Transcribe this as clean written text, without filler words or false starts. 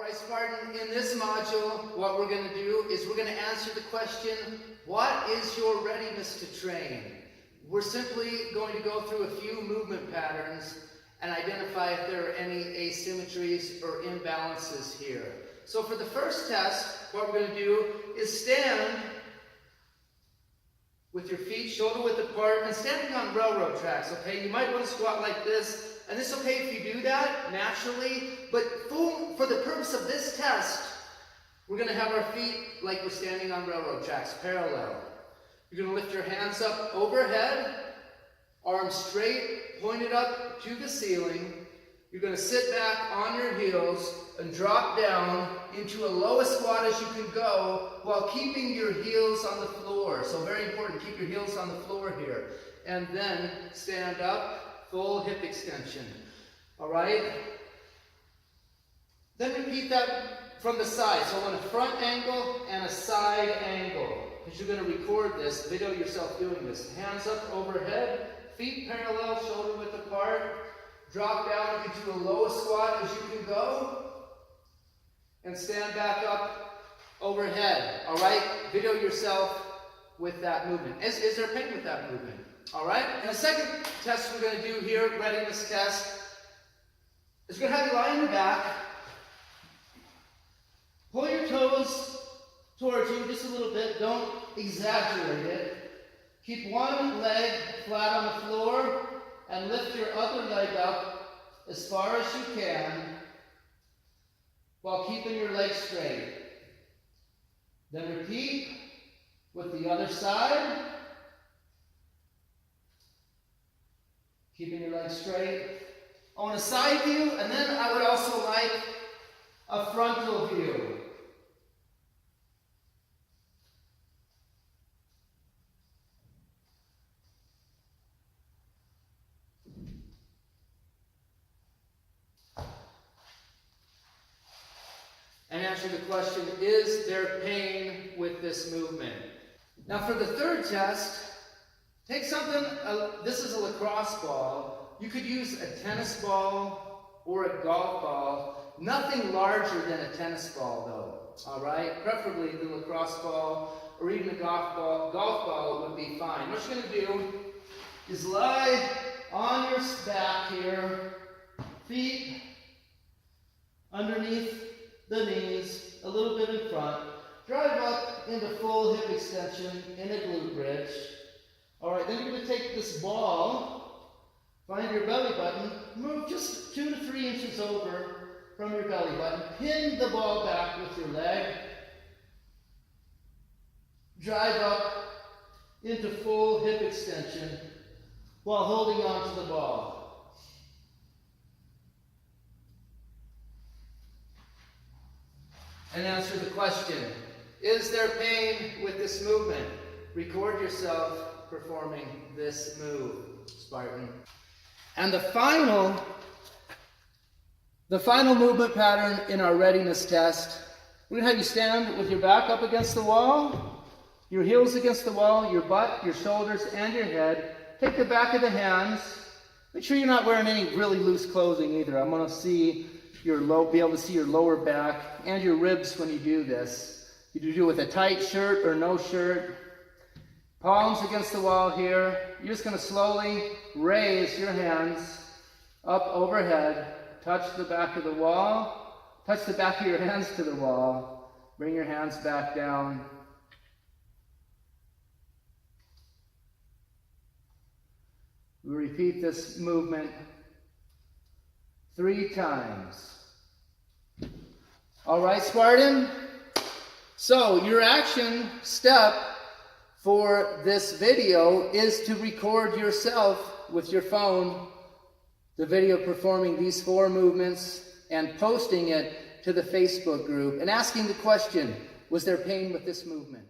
Alright, Spartan, in this module, what we're going to do is we're going to answer the question, what is your readiness to train? We're simply going to go through a few movement patterns and identify if there are any asymmetries or imbalances here. So for the first test, what we're going to do is stand with your feet shoulder width apart and standing on railroad tracks, okay? You might want to squat like this, and it's okay if you do that naturally, but for the purpose of this test, we're going to have our feet like we're standing on railroad tracks, parallel. You're going to lift your hands up overhead, arms straight, pointed up to the ceiling. You're going to sit back on your heels and drop down into a low squat as you can go while keeping your heels on the floor. So very important, keep your heels on the floor here. And then stand up, full hip extension. All right? Then repeat that from the side. So on a front angle and a side angle. Because you're going to record this, video yourself doing this. Hands up overhead, feet parallel, shoulder width apart. Drop down into a low squat as you can go. And stand back up overhead. All right? Video yourself with that movement. Is there pain with that movement? All right? And the second test we're going to do here, readiness test, is going to have you lie on your back. Pull your toes towards you just a little bit. Don't exaggerate it. Keep one leg flat on the floor and lift your other leg up as far as you can while keeping your legs straight. Then repeat with the other side. Keeping your legs straight. I want a side view, and then I would also like a frontal view. And answer the question, is there pain with this movement? Now for the third test, take something, this is a lacrosse ball. You could use a tennis ball or a golf ball. Nothing larger than a tennis ball though, all right? Preferably the lacrosse ball or even a golf ball would be fine. What you're going to do is lie on your back here, feet underneath the knees, a little bit in front. Drive up into full hip extension in a glute bridge. All right, then you're going to take this ball, find your belly button, move just 2 to 3 inches over from your belly button, pin the ball back with your leg, drive up into full hip extension while holding on to the ball. And answer the question, is there pain with this movement? Record yourself performing this move, Spartan. And the final movement pattern in our readiness test, we're going to have you stand with your back up against the wall, your heels against the wall, your butt, your shoulders, and your head. Take the back of the hands. Make sure you're not wearing any really loose clothing either. I'm going to be able to see your lower back and your ribs when you do this. You do it with a tight shirt or no shirt. Palms against the wall here. You're just going to slowly raise your hands up overhead. Touch the back of the wall. Touch the back of your hands to the wall. Bring your hands back down. We repeat this movement 3 times. All right, Spartan? So your action step for this video is to record yourself with your phone, the video performing these 4 movements, and posting it to the Facebook group and asking the question, was there pain with this movement?